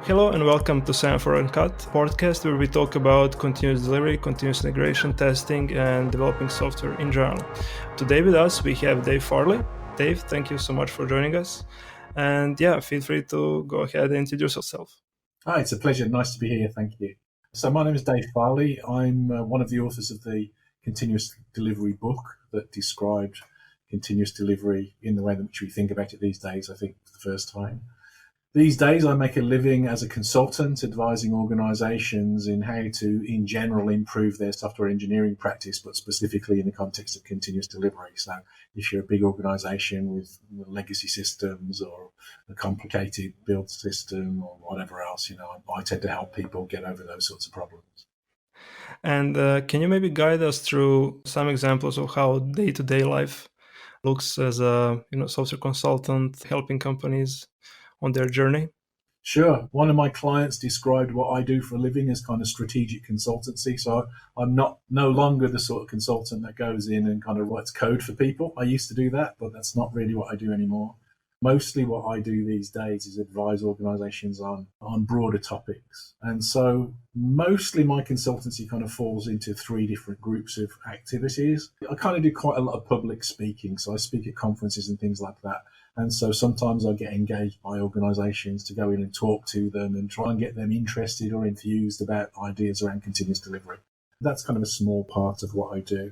Hello and welcome to Semaphore Uncut podcast, where we talk about continuous delivery, continuous integration, testing, and developing software in general. Today with us we have Dave Farley. Dave, thank you so much for joining us. And feel free to go ahead and introduce yourself. Hi, it's a pleasure. Nice to be here. Thank you. So my name is Dave Farley. I'm one of the authors of the continuous delivery book that described continuous delivery in the way in which we think about it these days, I think, for the first time. These days, I make a living as a consultant advising organizations in how to, in general, improve their software engineering practice, but specifically in the context of continuous delivery. So if you're a big organization with legacy systems or a complicated build system or whatever else, I tend to help people get over those sorts of problems. And can you maybe guide us through some examples of how day-to-day life looks as a software consultant helping companies on their journey? Sure. One of my clients described what I do for a living as kind of strategic consultancy. So I'm no longer the sort of consultant that goes in and kind of writes code for people. I used to do that, but that's not really what I do anymore. Mostly what I do these days is advise organizations on broader topics. And so mostly my consultancy kind of falls into three different groups of activities. I kind of do quite a lot of public speaking. So I speak at conferences and things like that. And so sometimes I get engaged by organizations to go in and talk to them and try and get them interested or enthused about ideas around continuous delivery. That's kind of a small part of what I do.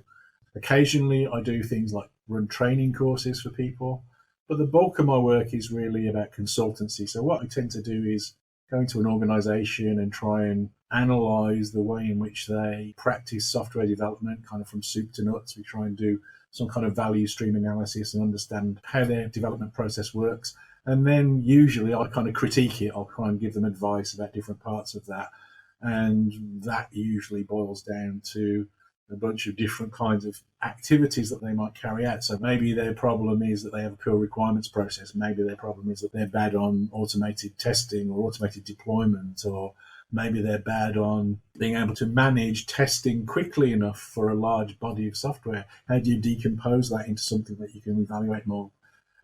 Occasionally I do things like run training courses for people, but the bulk of my work is really about consultancy. So what I tend to do is go into an organization and try and analyze the way in which they practice software development, kind of from soup to nuts. We try and do some kind of value stream analysis and understand how their development process works. And then usually I kind of critique it. I'll try and give them advice about different parts of that. And that usually boils down to a bunch of different kinds of activities that they might carry out. So maybe their problem is that they have a poor requirements process. Maybe their problem is that they're bad on automated testing or automated deployment, or maybe they're bad on being able to manage testing quickly enough for a large body of software. How do you decompose that into something that you can evaluate more?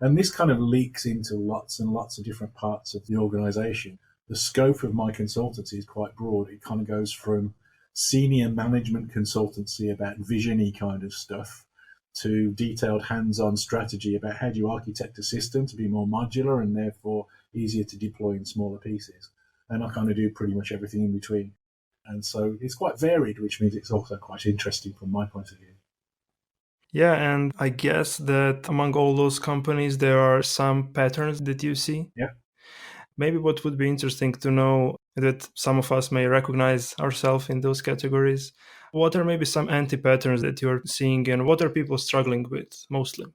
And this kind of leaks into lots and lots of different parts of the organization. The scope of my consultancy is quite broad. It kind of goes from senior management consultancy about vision-y kind of stuff to detailed hands-on strategy about how do you architect a system to be more modular and therefore easier to deploy in smaller pieces. And I kind of do pretty much everything in between. And so it's quite varied, which means it's also quite interesting from my point of view. Yeah, and I guess that among all those companies, there are some patterns that you see. Yeah. Maybe what would be interesting to know that some of us may recognize ourselves in those categories. What are maybe some anti-patterns that you're seeing, and what are people struggling with mostly?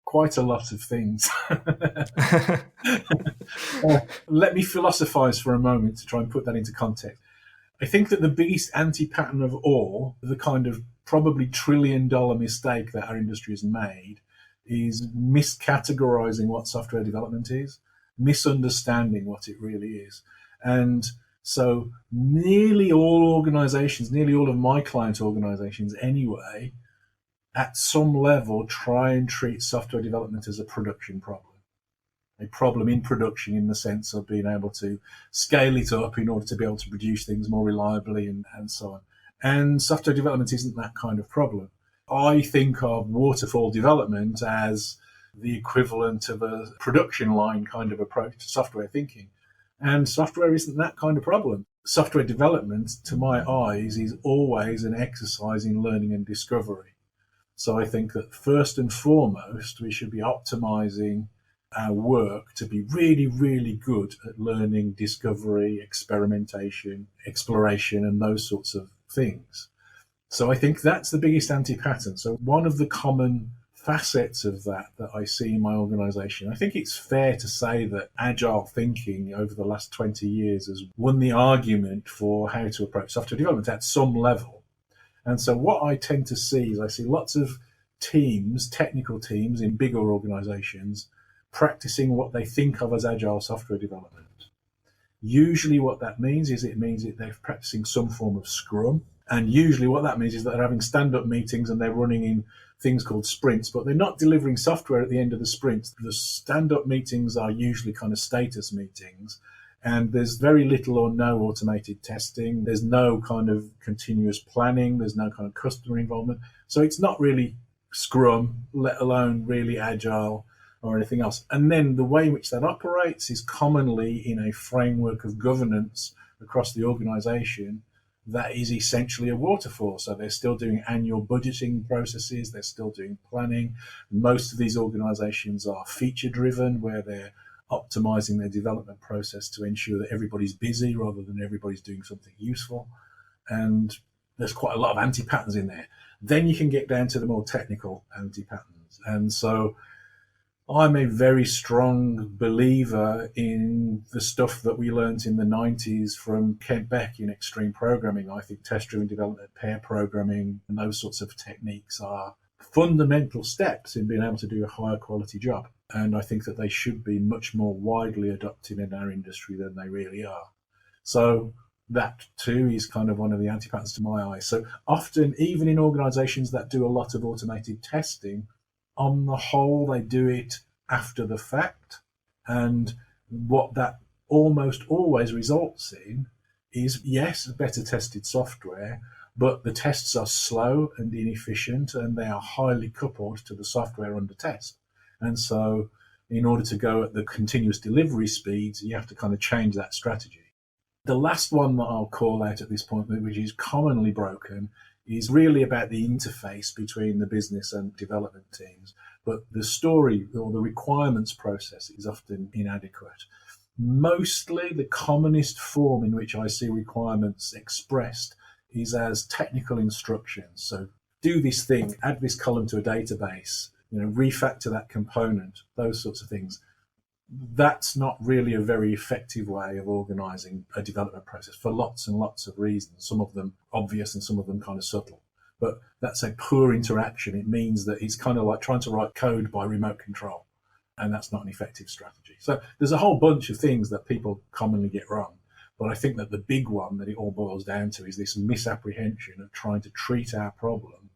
Quite a lot of things. Let me philosophize for a moment to try and put that into context. I think that the biggest anti-pattern of all, the kind of probably $1 trillion mistake that our industry has made, is miscategorizing what software development is, misunderstanding what it really is. And so nearly all organizations, nearly all of my client organizations anyway, at some level try and treat software development as a production problem. A problem in production in the sense of being able to scale it up in order to be able to produce things more reliably and so on. And software development isn't that kind of problem. I think of waterfall development as the equivalent of a production line kind of approach to software thinking. And software isn't that kind of problem. Software development, to my eyes, is always an exercise in learning and discovery. So I think that first and foremost, we should be optimizing our work to be really, really good at learning, discovery, experimentation, exploration, and those sorts of things. So I think that's the biggest anti-pattern. So one of the common facets of that I see in my organization, I think it's fair to say that agile thinking over the last 20 years has won the argument for how to approach software development at some level. And so what I tend to see is I see lots of teams, technical teams in bigger organizations, practicing what they think of as agile software development. Usually what that means is that they're practicing some form of Scrum. And usually what that means is that they're having stand-up meetings and they're running in things called sprints, but they're not delivering software at the end of the sprints. The stand-up meetings are usually kind of status meetings. And there's very little or no automated testing. There's no kind of continuous planning. There's no kind of customer involvement. So it's not really Scrum, let alone really agile or anything else. And then the way in which that operates is commonly in a framework of governance across the organization that is essentially a waterfall. So they're still doing annual budgeting processes. They're still doing planning. Most of these organizations are feature driven, where they're optimizing their development process to ensure that everybody's busy rather than everybody's doing something useful. And there's quite a lot of anti-patterns in there. Then you can get down to the more technical anti-patterns. And so I'm a very strong believer in the stuff that we learned in the 90s from Kent Beck in extreme programming. I think test-driven development, pair programming, and those sorts of techniques are fundamental steps in being able to do a higher quality job. And I think that they should be much more widely adopted in our industry than they really are. So that too is kind of one of the anti-patterns to my eye. So often, even in organizations that do a lot of automated testing, on the whole, they do it after the fact. And what that almost always results in is, yes, better tested software, but the tests are slow and inefficient, and they are highly coupled to the software under test. And so in order to go at the continuous delivery speeds, you have to kind of change that strategy. The last one that I'll call out at this point, which is commonly broken, is really about the interface between the business and development teams. But the story or the requirements process is often inadequate. Mostly the commonest form in which I see requirements expressed is as technical instructions. So do this thing, add this column to a database, refactor that component, those sorts of things. That's not really a very effective way of organizing a development process for lots and lots of reasons, some of them obvious and some of them kind of subtle. But that's a poor interaction. It means that it's kind of like trying to write code by remote control, and that's not an effective strategy. So there's a whole bunch of things that people commonly get wrong. But I think that the big one that it all boils down to is this misapprehension of trying to treat our problem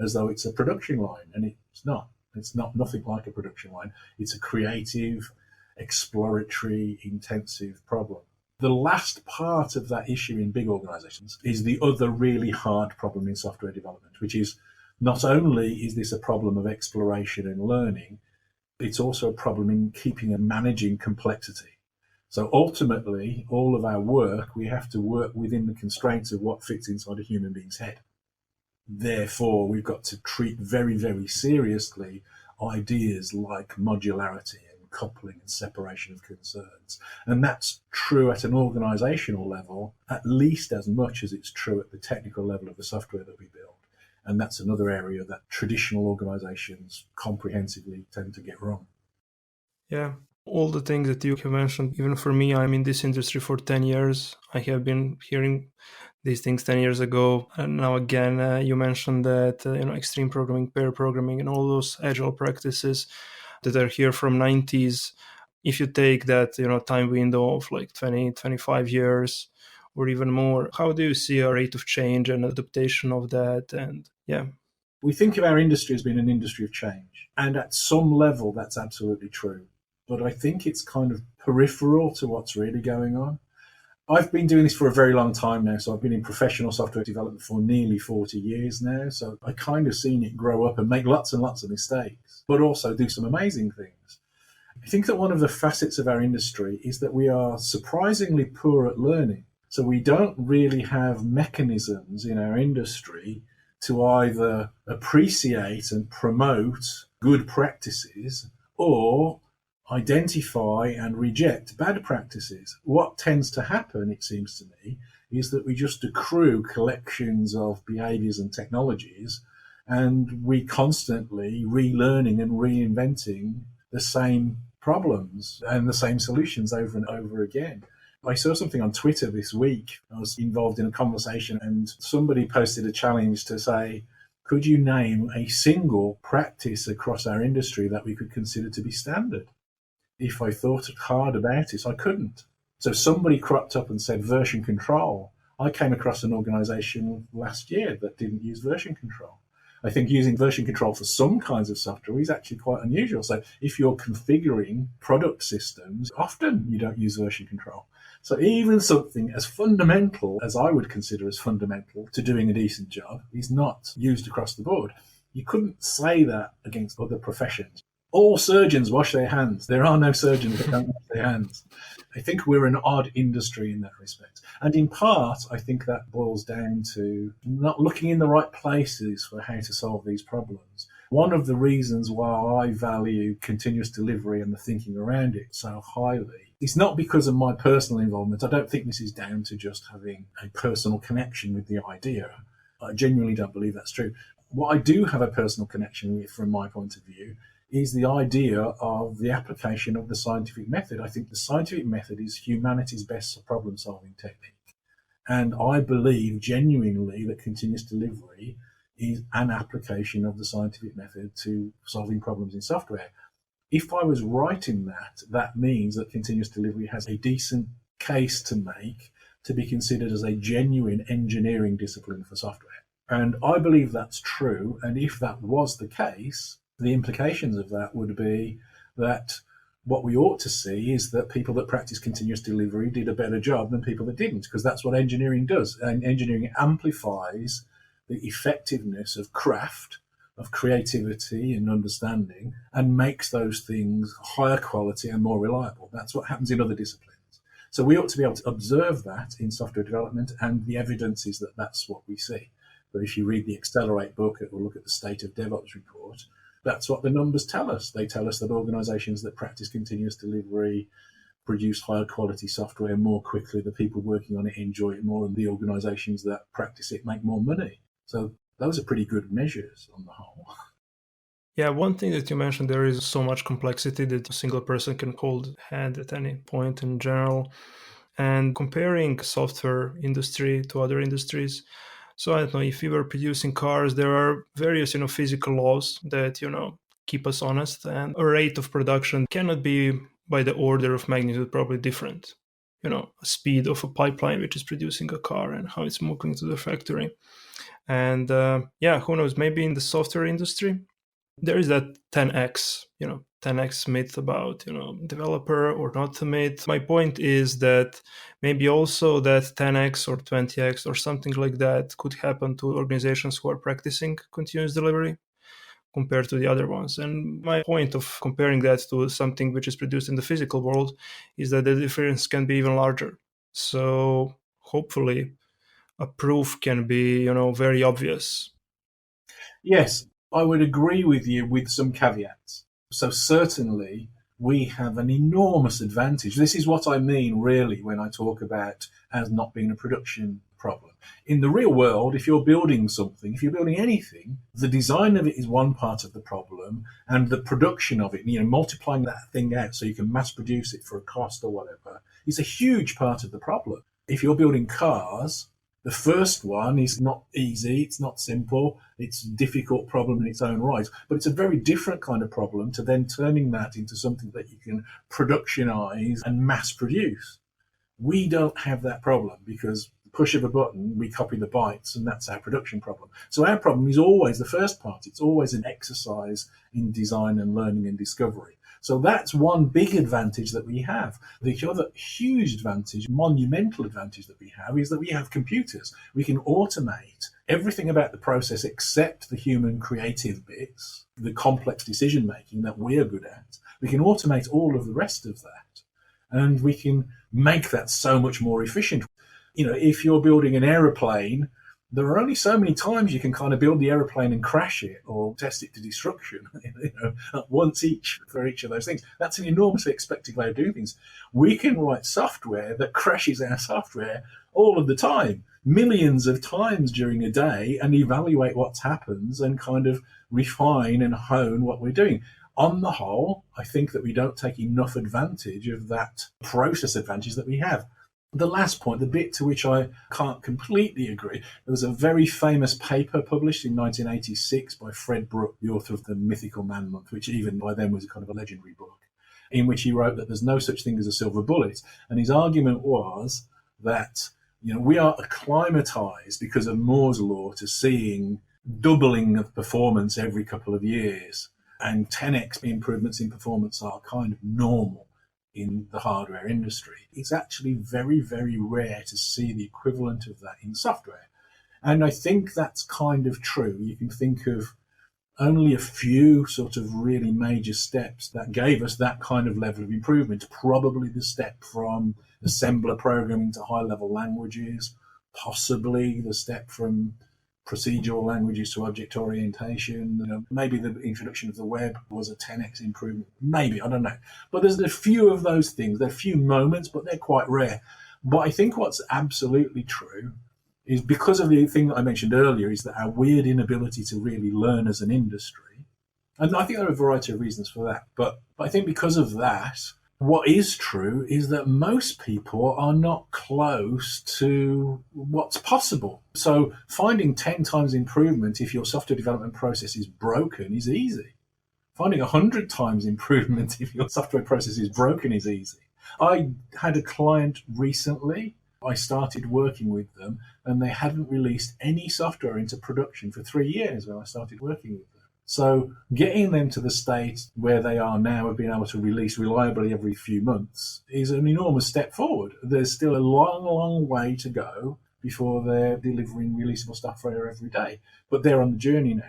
as though it's a production line, and it's not. It's not nothing like a production line. It's a creative, exploratory, intensive problem. The last part of that issue in big organizations is the other really hard problem in software development, which is not only is this a problem of exploration and learning, it's also a problem in keeping and managing complexity. So ultimately, all of our work, we have to work within the constraints of what fits inside a human being's head. Therefore, we've got to treat very, very seriously ideas like modularity, coupling and separation of concerns. And that's true at an organizational level, at least as much as it's true at the technical level of the software that we build. And that's another area that traditional organizations comprehensively tend to get wrong. Yeah, all the things that you have mentioned, even for me, I'm in this industry for 10 years. I have been hearing these things 10 years ago. And now again, you mentioned that extreme programming, pair programming, and all those agile practices that are here from 90s. If you take that time window of like 20, 25 years or even more, how do you see a rate of change and adaptation of that? And we think of our industry as being an industry of change, and at some level that's absolutely true, but I think it's kind of peripheral to what's really going on. I've been doing this for a very long time now, so I've been in professional software development for nearly 40 years now, so I kind of seen it grow up and make lots and lots of mistakes, but also do some amazing things. I think that one of the facets of our industry is that we are surprisingly poor at learning. So we don't really have mechanisms in our industry to either appreciate and promote good practices or identify and reject bad practices. What tends to happen, it seems to me, is that we just accrue collections of behaviors and technologies, and we constantly relearning and reinventing the same problems and the same solutions over and over again. I saw something on Twitter this week. I was involved in a conversation and somebody posted a challenge to say, could you name a single practice across our industry that we could consider to be standard? If I thought hard about it, I couldn't. So somebody cropped up and said version control. I came across an organization last year that didn't use version control. I think using version control for some kinds of software is actually quite unusual. So if you're configuring product systems, often you don't use version control. So even something as fundamental as I would consider as fundamental to doing a decent job is not used across the board. You couldn't say that against other professions. All surgeons wash their hands. There are no surgeons that don't wash their hands. I think we're an odd industry in that respect. And in part, I think that boils down to not looking in the right places for how to solve these problems. One of the reasons why I value continuous delivery and the thinking around it so highly is not because of my personal involvement. I don't think this is down to just having a personal connection with the idea. I genuinely don't believe that's true. What I do have a personal connection with, from my point of view, is the idea of the application of the scientific method. I think the scientific method is humanity's best problem-solving technique. And I believe genuinely that continuous delivery is an application of the scientific method to solving problems in software. If I was right in that, that means that continuous delivery has a decent case to make to be considered as a genuine engineering discipline for software. And I believe that's true. And if that was the case, the implications of that would be that what we ought to see is that people that practice continuous delivery did a better job than people that didn't, because that's what engineering does. And engineering amplifies the effectiveness of craft, of creativity and understanding, and makes those things higher quality and more reliable. That's what happens in other disciplines. So we ought to be able to observe that in software development, and the evidence is that that's what we see. But if you read the Accelerate book or look at the State of DevOps report, that's what the numbers tell us. They tell us that organizations that practice continuous delivery produce higher quality software more quickly. The people working on it enjoy it more, and the organizations that practice it make more money. So those are pretty good measures on the whole. Yeah, one thing that you mentioned, there is so much complexity that a single person can hold hand at any point in general. And comparing software industry to other industries, so I don't know, if we were producing cars, there are various, physical laws that, keep us honest, and a rate of production cannot be by the order of magnitude probably different. A speed of a pipeline which is producing a car and how it's moving to the factory. And who knows, maybe in the software industry, there is that 10x, 10x myth about, developer or not myth. My point is that maybe also that 10x or 20x or something like that could happen to organizations who are practicing continuous delivery compared to the other ones. And my point of comparing that to something which is produced in the physical world is that the difference can be even larger. So hopefully a proof can be, very obvious. Yes, I would agree with you with some caveats. So certainly we have an enormous advantage. This is what I mean really when I talk about as not being a production problem. In the real world, if you're building something, if you're building anything, the design of it is one part of the problem, and the production of it, multiplying that thing out so you can mass produce it for a cost or whatever, is a huge part of the problem. If you're building cars, the first one is not easy, it's not simple, it's a difficult problem in its own right, but it's a very different kind of problem to then turning that into something that you can productionize and mass produce. We don't have that problem because push of a button, we copy the bytes, and that's our production problem. So our problem is always the first part. It's always an exercise in design and learning and discovery. So that's one big advantage that we have. The other huge advantage, monumental advantage that we have, is that we have computers. We can automate everything about the process except the human creative bits, the complex decision making that we're good at. We can automate all of the rest of that, and we can make that so much more efficient. If you're building an aeroplane, there are only so many times you can kind of build the aeroplane and crash it or test it to destruction, once each for each of those things. That's an enormously expected way of doing things. We can write software that crashes our software all of the time, millions of times during a day, and evaluate what happens and kind of refine and hone what we're doing. On the whole, I think that we don't take enough advantage of that process advantage that we have. The last point, the bit to which I can't completely agree, there was a very famous paper published in 1986 by Fred Brooke, the author of The Mythical Man Month, which even by then was kind of a legendary book, in which he wrote that there's no such thing as a silver bullet. And his argument was that we are acclimatized because of Moore's law to seeing doubling of performance every couple of years, and 10x improvements in performance are kind of normal in the hardware industry. It's actually very, very rare to see the equivalent of that in software. And I think that's kind of true. You can think of only a few sort of really major steps that gave us that kind of level of improvement. Probably the step from assembler programming to high-level languages, possibly the step from procedural languages to object orientation. Maybe the introduction of the web was a 10x improvement. Maybe, I don't know. But there's a few of those things. There are a few moments, but they're quite rare. But I think what's absolutely true is, because of the thing that I mentioned earlier, is that our weird inability to really learn as an industry. And I think there are a variety of reasons for that. But I think because of that, what is true is that most people are not close to what's possible. So finding 10 times improvement if your software development process is broken is easy. Finding 100 times improvement if your software process is broken is easy. I had a client recently. I started working with them, and they hadn't released any software into production for 3 years when I started working with them. So getting them to the state where they are now of being able to release reliably every few months is an enormous step forward. There's still a long, long way to go before they're delivering releasable software every day, but they're on the journey now.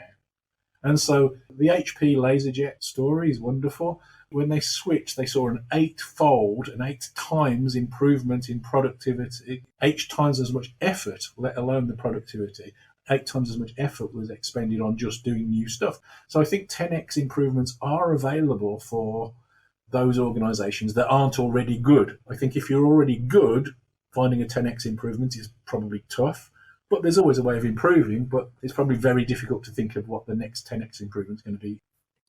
And so the HP LaserJet story is wonderful. When they switched, they saw an 8-fold and 8 times improvement in productivity, 8 times as much effort, let alone the productivity. 8 times as much effort was expended on just doing new stuff. So I think 10x improvements are available for those organizations that aren't already good. I think if you're already good, finding a 10x improvement is probably tough, but there's always a way of improving, but it's probably very difficult to think of what the next 10x improvement is going to be.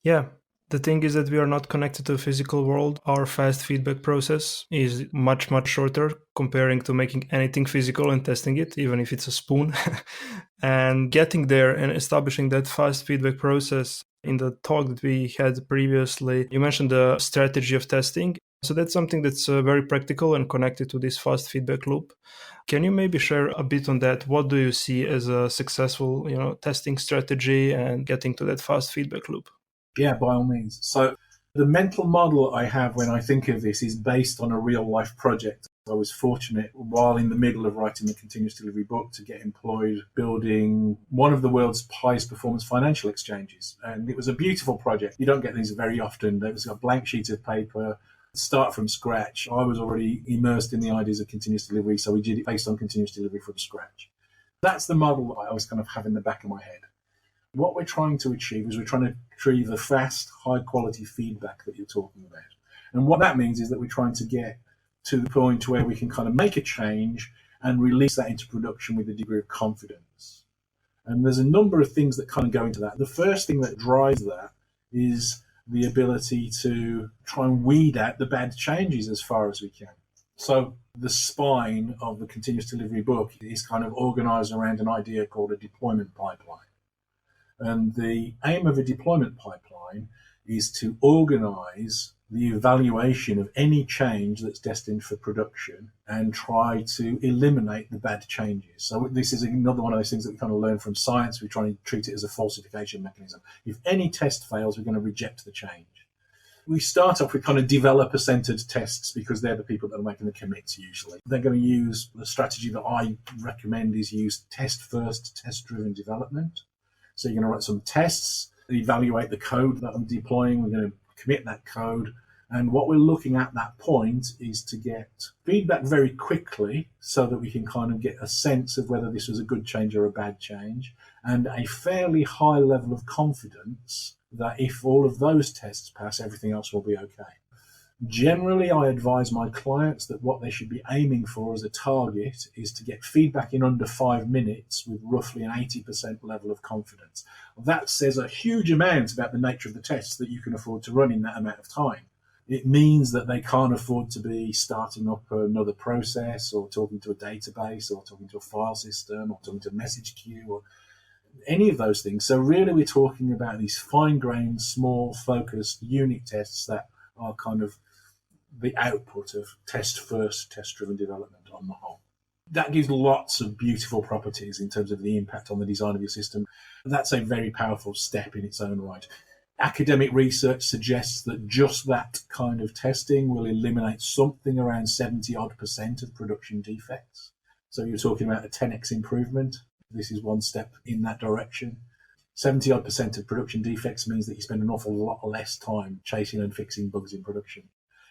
Yeah. The thing is that we are not connected to the physical world. Our fast feedback process is much, much shorter comparing to making anything physical and testing it, even if it's a spoon. And getting there and establishing that fast feedback process. In the talk that we had previously, you mentioned the strategy of testing. So that's something that's very practical and connected to this fast feedback loop. Can you maybe share a bit on that? What do you see as a successful, testing strategy and getting to that fast feedback loop? Yeah, by all means. So the mental model I have when I think of this is based on a real life project. I was fortunate, while in the middle of writing the continuous delivery book, to get employed building one of the world's highest performance financial exchanges. And it was a beautiful project. You don't get these very often. There was a blank sheet of paper, start from scratch. I was already immersed in the ideas of continuous delivery, so we did it based on continuous delivery from scratch. That's the model that I always kind of have in the back of my head. What we're trying to achieve is we're trying to achieve the fast, high-quality feedback that you're talking about. And what that means is that we're trying to get to the point where we can kind of make a change and release that into production with a degree of confidence. And there's a number of things that kind of go into that. The first thing that drives that is the ability to try and weed out the bad changes as far as we can. So the spine of the continuous delivery book is kind of organized around an idea called a deployment pipeline. And the aim of a deployment pipeline is to organize the evaluation of any change that's destined for production and try to eliminate the bad changes. So this is another one of those things that we kind of learn from science. We try and treat it as a falsification mechanism. If any test fails, we're going to reject the change. We start off with kind of developer-centered tests because they're the people that are making the commits usually. They're going to use the strategy that I recommend is use test-first, test-driven development. So you're going to write some tests, evaluate the code that I'm deploying. We're going to commit that code. And what we're looking at that point is to get feedback very quickly so that we can kind of get a sense of whether this was a good change or a bad change, and a fairly high level of confidence that if all of those tests pass, everything else will be okay. Generally, I advise my clients that what they should be aiming for as a target is to get feedback in under 5 minutes with roughly an 80% level of confidence. That says a huge amount about the nature of the tests that you can afford to run in that amount of time. It means that they can't afford to be starting up another process or talking to a database or talking to a file system or talking to a message queue or any of those things. So really we're talking about these fine-grained, small, focused unit tests that are kind of the output of test-first, test-driven development on the whole. That gives lots of beautiful properties in terms of the impact on the design of your system. That's a very powerful step in its own right. Academic research suggests that just that kind of testing will eliminate something around 70% of production defects. So you're talking about a 10x improvement. This is one step in that direction. 70% of production defects means that you spend an awful lot less time chasing and fixing bugs in production.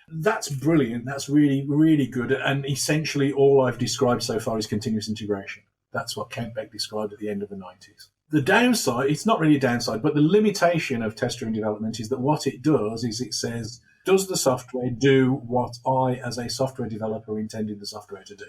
That's brilliant. That's really, really good. And essentially all I've described so far is continuous integration. That's what Kent Beck described at the end of the 90s. The downside, it's not really a downside, but the limitation of test-driven development is that what it does is it says, does the software do what I, as a software developer, intended the software to do?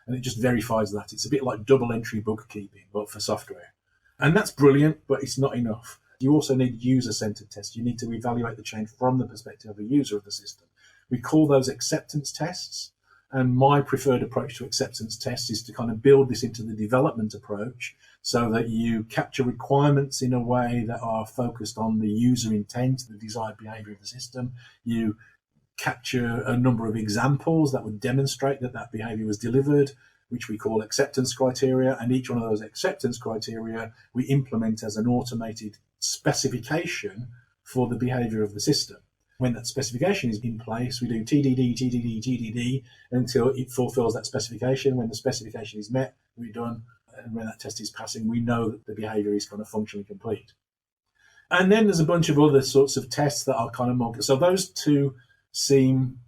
And it just verifies that. It's a bit like double-entry bookkeeping, but for software. And that's brilliant, but it's not enough. You also need user-centered tests. You need to evaluate the change from the perspective of a user of the system. We call those acceptance tests. And my preferred approach to acceptance tests is to kind of build this into the development approach so that you capture requirements in a way that are focused on the user intent, the desired behavior of the system. You capture a number of examples that would demonstrate that that behavior was delivered, which we call acceptance criteria. And each one of those acceptance criteria we implement as an automated specification for the behavior of the system. When that specification is in place, we do TDD, TDD, TDD until it fulfills that specification. When the specification is met, we're done. And when that test is passing, we know that the behavior is kind of functionally complete. And then there's a bunch of other sorts of tests that are kind of more. So those two seem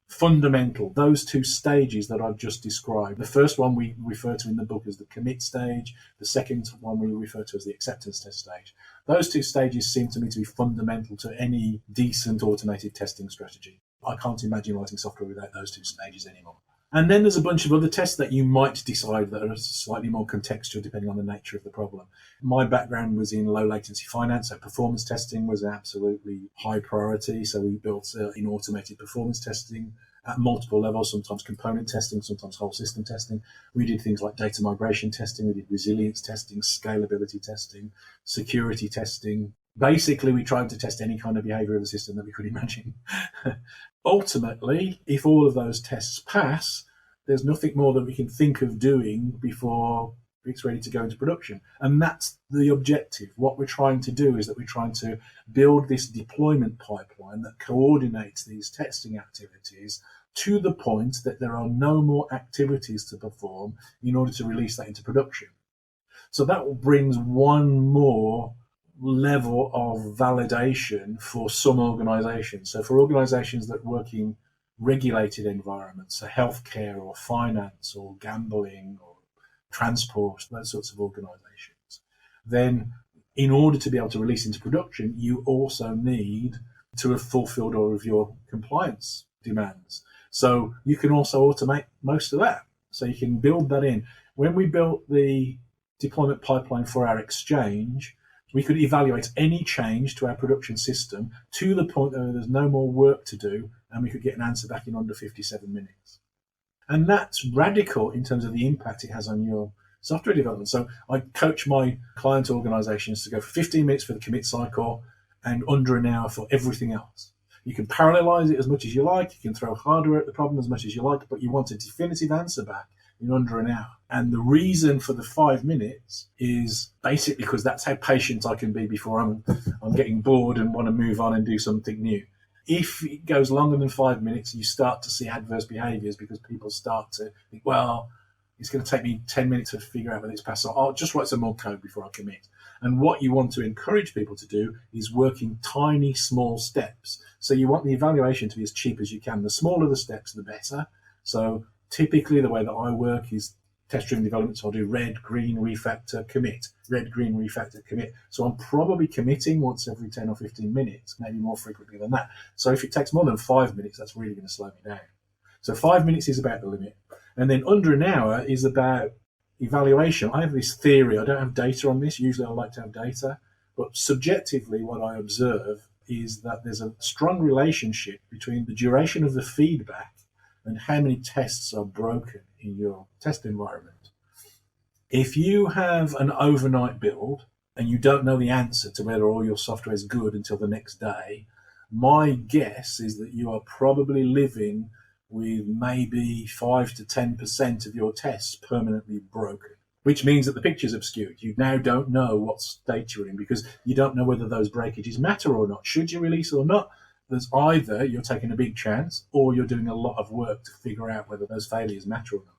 fundamental, those two stages that I've just described. The first one we refer to in the book as the commit stage. The second one we refer to as the acceptance test stage. Those two stages seem to me to be fundamental to any decent automated testing strategy. I can't imagine writing software without those two stages anymore. And then there's a bunch of other tests that you might decide that are slightly more contextual depending on the nature of the problem. My background was in low latency finance, so performance testing was absolutely high priority. So we built in automated performance testing at multiple levels, sometimes component testing, sometimes whole system testing. We did things like data migration testing, we did resilience testing, scalability testing, security testing. Basically, we tried to test any kind of behavior of the system that we could imagine. Ultimately, if all of those tests pass, there's nothing more that we can think of doing before it's ready to go into production. And that's the objective. What we're trying to do is that we're trying to build this deployment pipeline that coordinates these testing activities to the point that there are no more activities to perform in order to release that into production. So that brings one more level of validation for some organizations. So for organizations that work in regulated environments, so healthcare or finance or gambling or transport, those sorts of organizations, then in order to be able to release into production, you also need to have fulfilled all of your compliance demands. So you can also automate most of that. So you can build that in. When we built the deployment pipeline for our exchange, we could evaluate any change to our production system to the point that there's no more work to do, and we could get an answer back in under 57 minutes. And that's radical in terms of the impact it has on your software development. So I coach my client organizations to go for 15 minutes for the commit cycle and under an hour for everything else. You can parallelize it as much as you like. You can throw hardware at the problem as much as you like, but you want a definitive answer back in under an hour. And the reason for the 5 minutes is basically because that's how patient I can be before I'm getting bored and want to move on and do something new. If it goes longer than 5 minutes, you start to see adverse behaviors because people start to think, well, it's going to take me 10 minutes to figure out whether it's passed. So I'll just write some more code before I commit. And what you want to encourage people to do is work in tiny, small steps. So you want the evaluation to be as cheap as you can. The smaller the steps, the better. So typically the way that I work is test-driven development. So I'll do red, green, refactor, commit, red, green, refactor, commit. So I'm probably committing once every 10 or 15 minutes, maybe more frequently than that. So if it takes more than 5 minutes, that's really going to slow me down. So 5 minutes is about the limit. And then under an hour is about evaluation. I have this theory. I don't have data on this. Usually I like to have data. But subjectively, what I observe is that there's a strong relationship between the duration of the feedback and how many tests are broken in your test environment. If you have an overnight build and you don't know the answer to whether all your software is good until the next day, my guess is that you are probably living with maybe 5 to 10% of your tests permanently broken, which means that the picture's obscured. You now don't know what state you're in because you don't know whether those breakages matter or not. Should you release or not? There's either you're taking a big chance or you're doing a lot of work to figure out whether those failures matter or not.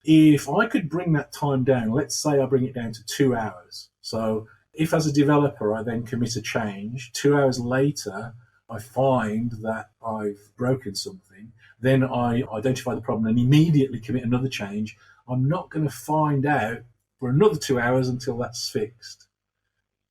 If I could bring that time down, let's say I bring it down to 2 hours. So if as a developer I then commit a change, 2 hours later I find that I've broken something, then I identify the problem and immediately commit another change, I'm not going to find out for another 2 hours until that's fixed.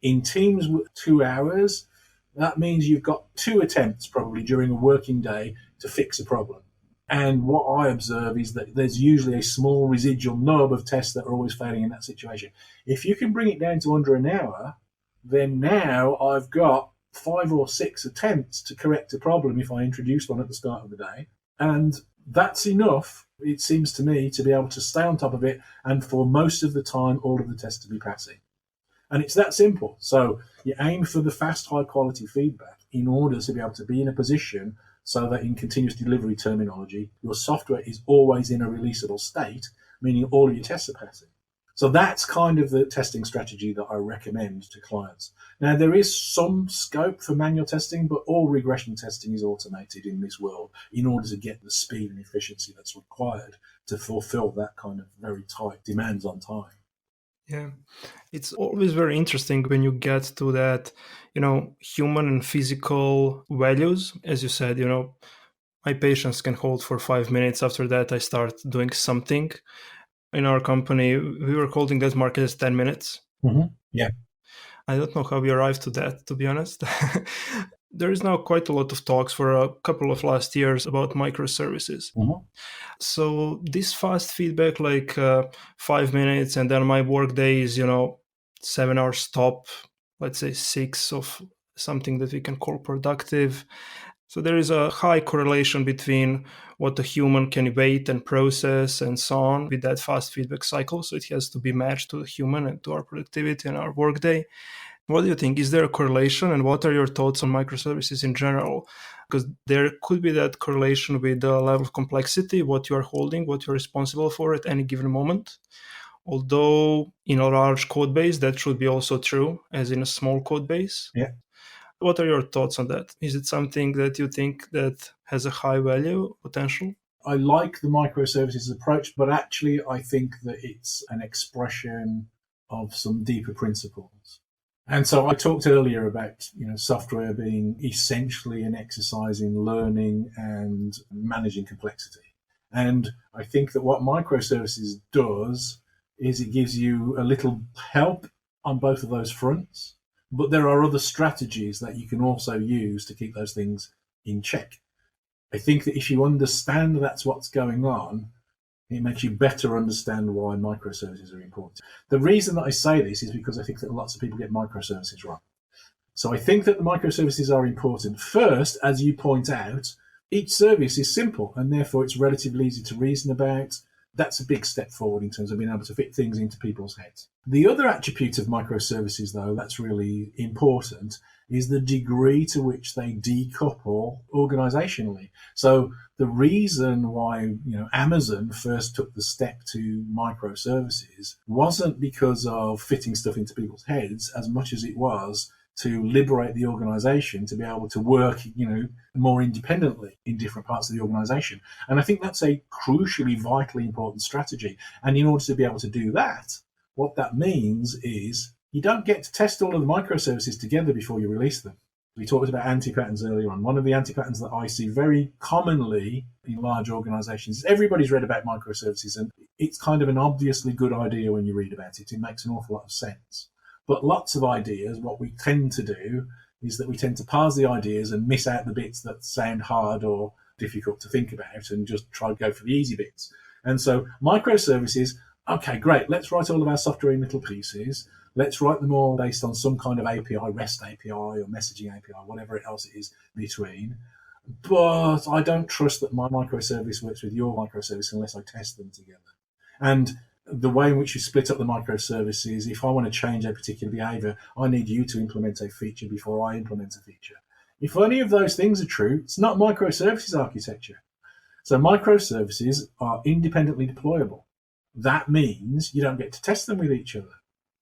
In teams with 2 hours, that means you've got 2 attempts probably during a working day to fix a problem. And what I observe is that there's usually a small residual nub of tests that are always failing in that situation. If you can bring it down to under an hour, then now I've got 5 or 6 attempts to correct a problem if I introduced one at the start of the day. And that's enough, it seems to me, to be able to stay on top of it and for most of the time all of the tests to be passing. And it's that simple. So you aim for the fast, high-quality feedback in order to be able to be in a position so that in continuous delivery terminology, your software is always in a releasable state, meaning all of your tests are passing. So that's kind of the testing strategy that I recommend to clients. Now, there is some scope for manual testing, but all regression testing is automated in this world in order to get the speed and efficiency that's required to fulfill that kind of very tight demands on time. Yeah, it's always very interesting when you get to that, human and physical values. As you said, my patience can hold for 5 minutes. After that, I start doing something. In our company, we were holding that market as 10 minutes. Mm-hmm. Yeah. I don't know how we arrived to that, to be honest. There is now quite a lot of talks for a couple of last years about microservices. Mm-hmm. So this fast feedback, like 5 minutes, and then my workday is, 7 hours stop, let's say 6 of something that we can call productive. So there is a high correlation between what a human can wait and process and so on with that fast feedback cycle. So it has to be matched to the human and to our productivity and our workday. What do you think? Is there a correlation? And what are your thoughts on microservices in general? Because there could be that correlation with the level of complexity, what you are holding, what you're responsible for at any given moment. Although in a large code base, that should be also true, as in a small code base. Yeah. What are your thoughts on that? Is it something that you think that has a high value potential? I like the microservices approach, but actually I think that it's an expression of some deeper principles. And so I talked earlier about, software being essentially an exercise in learning and managing complexity. And I think that what microservices does is it gives you a little help on both of those fronts. But there are other strategies that you can also use to keep those things in check. I think that if you understand that's what's going on, it makes you better understand why microservices are important. The reason that I say this is because I think that lots of people get microservices wrong. So I think that the microservices are important. First, as you point out, each service is simple and therefore it's relatively easy to reason about. That's a big step forward in terms of being able to fit things into people's heads. The other attribute of microservices, though, that's really important, is the degree to which they decouple organizationally. So the reason why, Amazon first took the step to microservices wasn't because of fitting stuff into people's heads as much as it was to liberate the organization to be able to work, more independently in different parts of the organization. And I think that's a crucially, vitally important strategy. And in order to be able to do that, what that means is you don't get to test all of the microservices together before you release them. We talked about anti-patterns earlier on. One of the anti-patterns that I see very commonly in large organizations is everybody's read about microservices, and it's kind of an obviously good idea when you read about it. It makes an awful lot of sense. But lots of ideas, what we tend to do is that we tend to parse the ideas and miss out the bits that sound hard or difficult to think about and just try to go for the easy bits. And so microservices, okay, great, let's write all of our software in little pieces. Let's write them all based on some kind of API, REST API or messaging API, whatever else it is between. But I don't trust that my microservice works with your microservice unless I test them together. And the way in which you split up the microservices, if I want to change a particular behavior, I need you to implement a feature before I implement a feature. If any of those things are true, it's not microservices architecture. So microservices are independently deployable. That means you don't get to test them with each other.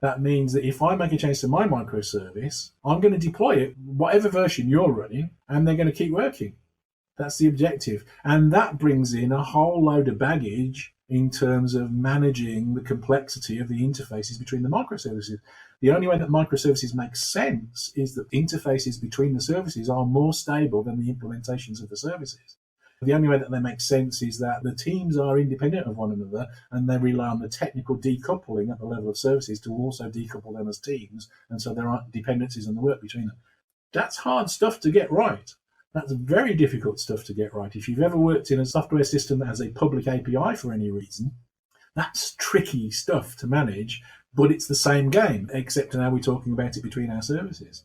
That means that if I make a change to my microservice, I'm going to deploy it, whatever version you're running, and they're going to keep working. That's the objective. And that brings in a whole load of baggage in terms of managing the complexity of the interfaces between the microservices. The only way that microservices make sense is that interfaces between the services are more stable than the implementations of the services. The only way that they make sense is that the teams are independent of one another and they rely on the technical decoupling at the level of services to also decouple them as teams. And so there aren't dependencies in the work between them. That's hard stuff to get right. That's very difficult stuff to get right. If you've ever worked in a software system that has a public API for any reason, that's tricky stuff to manage, but it's the same game, except now we're talking about it between our services.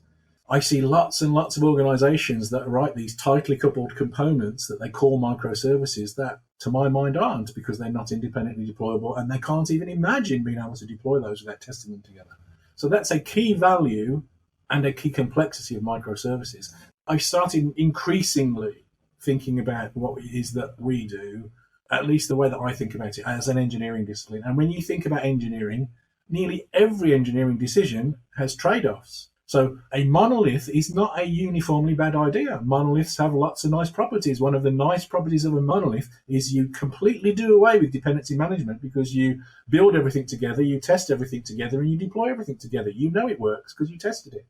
I see lots and lots of organizations that write these tightly coupled components that they call microservices that, to my mind, aren't, because they're not independently deployable and they can't even imagine being able to deploy those without testing them together. So that's a key value and a key complexity of microservices. I started increasingly thinking about what it is that we do, at least the way that I think about it, as an engineering discipline. And when you think about engineering, nearly every engineering decision has trade-offs. So a monolith is not a uniformly bad idea. Monoliths have lots of nice properties. One of the nice properties of a monolith is you completely do away with dependency management because you build everything together, you test everything together, and you deploy everything together. You know it works because you tested it.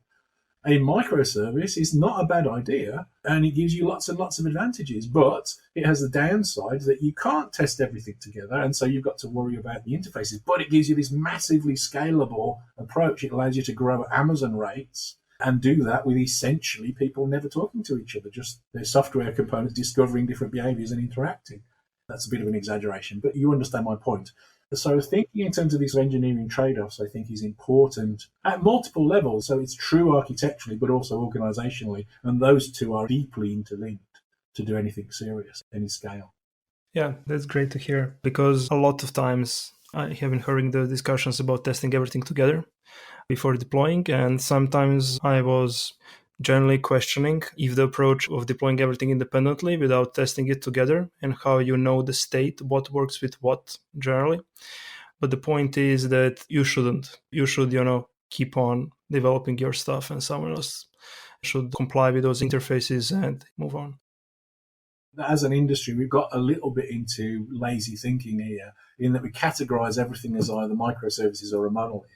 A microservice is not a bad idea, and it gives you lots and lots of advantages, but it has the downside that you can't test everything together, and so you've got to worry about the interfaces. But it gives you this massively scalable approach. It allows you to grow at Amazon rates and do that with essentially people never talking to each other, just their software components discovering different behaviors and interacting. That's a bit of an exaggeration, but you understand my point. So thinking in terms of these engineering trade-offs, I think, is important at multiple levels. So it's true architecturally, but also organizationally. And those two are deeply interlinked to do anything serious, any scale. Yeah, that's great to hear, because a lot of times I have been hearing the discussions about testing everything together before deploying. And sometimes I was generally questioning if the approach of deploying everything independently without testing it together and how you know the state, what works with what generally. But the point is that you shouldn't. You should, keep on developing your stuff and someone else should comply with those interfaces and move on. As an industry, we've got a little bit into lazy thinking here in that we categorize everything as either microservices or a monolith.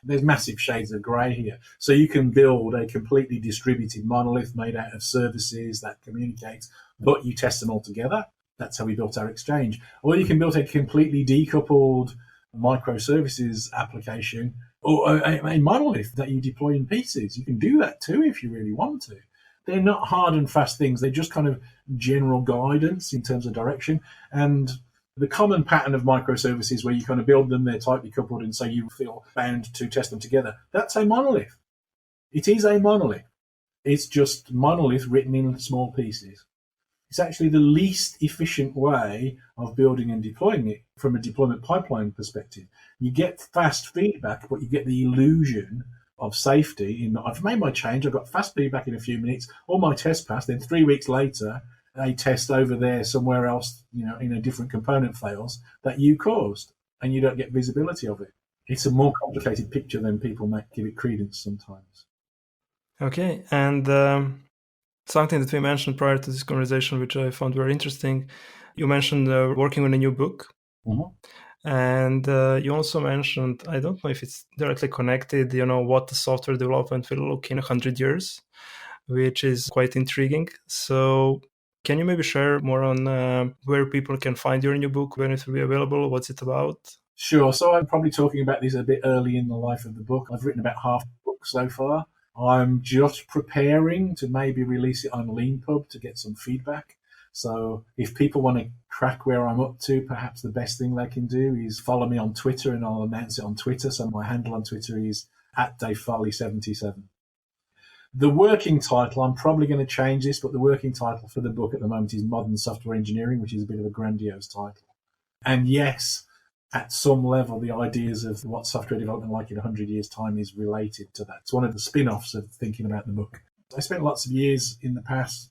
There's massive shades of grey here. So you can build a completely distributed monolith made out of services that communicate, but you test them all together. That's how we built our exchange. Or you can build a completely decoupled microservices application or a monolith that you deploy in pieces. You can do that too if you really want to. They're not hard and fast things. They're just kind of general guidance in terms of direction. And the common pattern of microservices where you kind of build them, they're tightly coupled, and so you feel bound to test them together. That's a monolith. It is a monolith. It's just monolith written in small pieces. It's actually the least efficient way of building and deploying it from a deployment pipeline perspective. You get fast feedback, but you get the illusion of safety in that I've made my change, I've got fast feedback in a few minutes, all my tests passed, then 3 weeks later, a test over there somewhere else, in a different component fails that you caused, and you don't get visibility of it. It's a more complicated picture than people might give it credence sometimes. Okay, and something that we mentioned prior to this conversation, which I found very interesting, you mentioned working on a new book. Mm-hmm. And you also mentioned, I don't know if it's directly connected, what the software development will look in 100 years, which is quite intriguing. So can you maybe share more on where people can find your new book, when it will be available, what's it about? Sure. So I'm probably talking about this a bit early in the life of the book. I've written about half the book so far. I'm just preparing to maybe release it on LeanPub to get some feedback. So if people want to track where I'm up to, perhaps the best thing they can do is follow me on Twitter, and I'll announce it on Twitter. So my handle on Twitter is @DaveFarley77. The working title, I'm probably going to change this, but the working title for the book at the moment is Modern Software Engineering, which is a bit of a grandiose title. And yes, at some level, the ideas of what software development like in 100 years' time is related to that. It's one of the spin-offs of thinking about the book. I spent lots of years in the past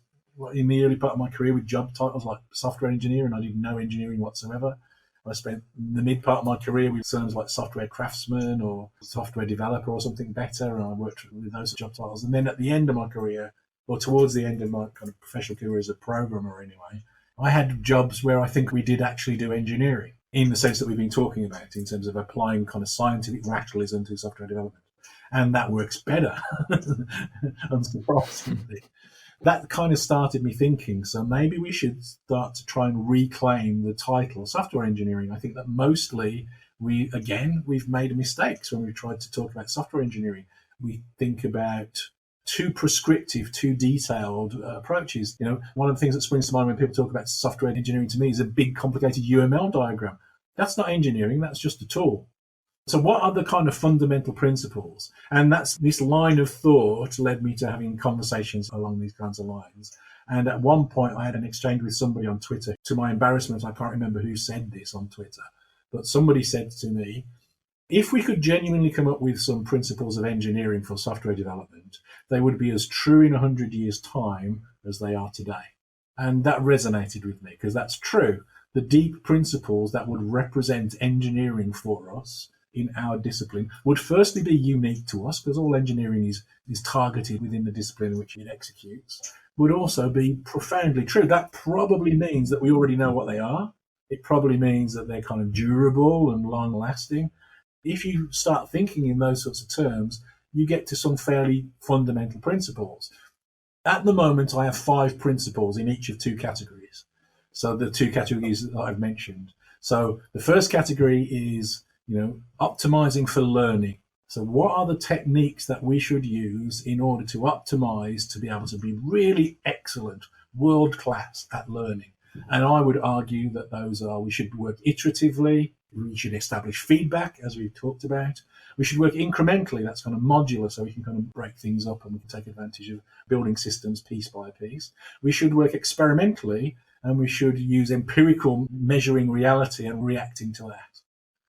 in the early part of my career with job titles like software engineer, and I did no engineering whatsoever. I spent the mid part of my career with terms like software craftsman or software developer or something better, and I worked with those job titles. And then at the end of my career, or towards the end of my kind of professional career as a programmer anyway, I had jobs where I think we did actually do engineering in the sense that we've been talking about, in terms of applying kind of scientific rationalism to software development. And that works better, unsurprisingly. That kind of started me thinking, so maybe we should start to try and reclaim the title software engineering. I think that mostly we've made mistakes when we tried to talk about software engineering. We think about too prescriptive, too detailed approaches. One of the things that springs to mind when people talk about software engineering to me is a big, complicated UML diagram. That's not engineering, that's just a tool. So what are the kind of fundamental principles? And that's this line of thought led me to having conversations along these kinds of lines. And at one point, I had an exchange with somebody on Twitter. To my embarrassment, I can't remember who said this on Twitter, but somebody said to me, if we could genuinely come up with some principles of engineering for software development, they would be as true in 100 years' time as they are today. And that resonated with me, because that's true. The deep principles that would represent engineering for us in our discipline would firstly be unique to us, because all engineering is targeted within the discipline in which it executes, would also be profoundly true. That probably means that we already know what they are. It probably means that they're kind of durable and long lasting. If you start thinking in those sorts of terms, you get to some fairly fundamental principles. At the moment, I have 5 principles in each of 2 categories. So the 2 categories that I've mentioned. So the first category is optimizing for learning. So what are the techniques that we should use in order to optimize to be able to be really excellent, world class at learning? And I would argue that those are, we should work iteratively, we should establish feedback, as we've talked about. We should work incrementally, that's kind of modular, so we can kind of break things up and we can take advantage of building systems piece by piece. We should work experimentally, and we should use empirical measuring reality and reacting to that.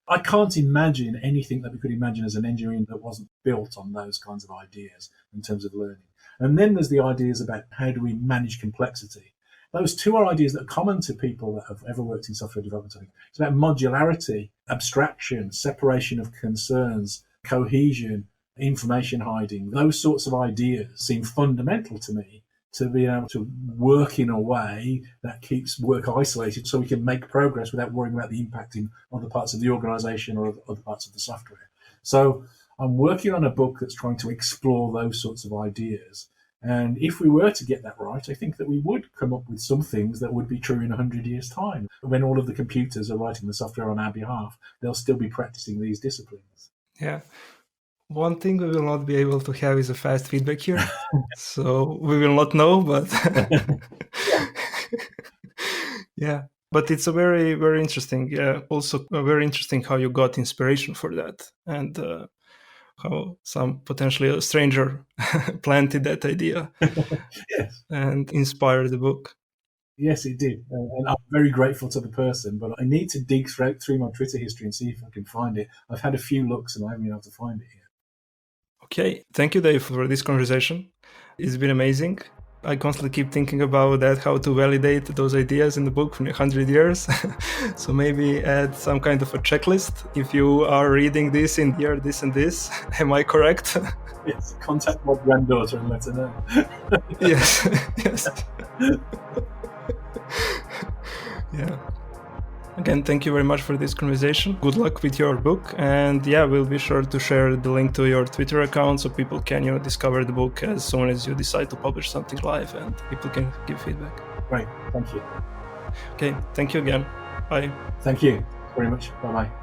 I can't imagine anything that we could imagine as an engineering that wasn't built on those kinds of ideas in terms of learning. And then there's the ideas about how do we manage complexity. Those 2 are ideas that are common to people that have ever worked in software development. It's about modularity, abstraction, separation of concerns, cohesion, information hiding. Those sorts of ideas seem fundamental to me, to be able to work in a way that keeps work isolated so we can make progress without worrying about the impact in other parts of the organization or other parts of the software. So I'm working on a book that's trying to explore those sorts of ideas. And if we were to get that right, I think that we would come up with some things that would be true in 100 years' time. When all of the computers are writing the software on our behalf, they'll still be practicing these disciplines. Yeah. One thing we will not be able to have is a fast feedback here. So we will not know, but yeah. But it's a very, very interesting. Also very interesting how you got inspiration for that, and how some potentially a stranger planted that idea. Yes. And inspired the book. Yes, it did. And I'm very grateful to the person, but I need to dig through my Twitter history and see if I can find it. I've had a few looks and I haven't been able to find it yet. Okay. Thank you, Dave, for this conversation. It's been amazing. I constantly keep thinking about that, how to validate those ideas in the book for 100 years. So maybe add some kind of a checklist. If you are reading this in year this and this, am I correct? Yes, contact my granddaughter and let her know. Yes, yes. Yeah. Again, thank you very much for this conversation. Good luck with your book. And yeah, we'll be sure to share the link to your Twitter account so people can, discover the book as soon as you decide to publish something live and people can give feedback. Great. Thank you. Okay. Thank you again. Bye. Thank you very much. Bye-bye.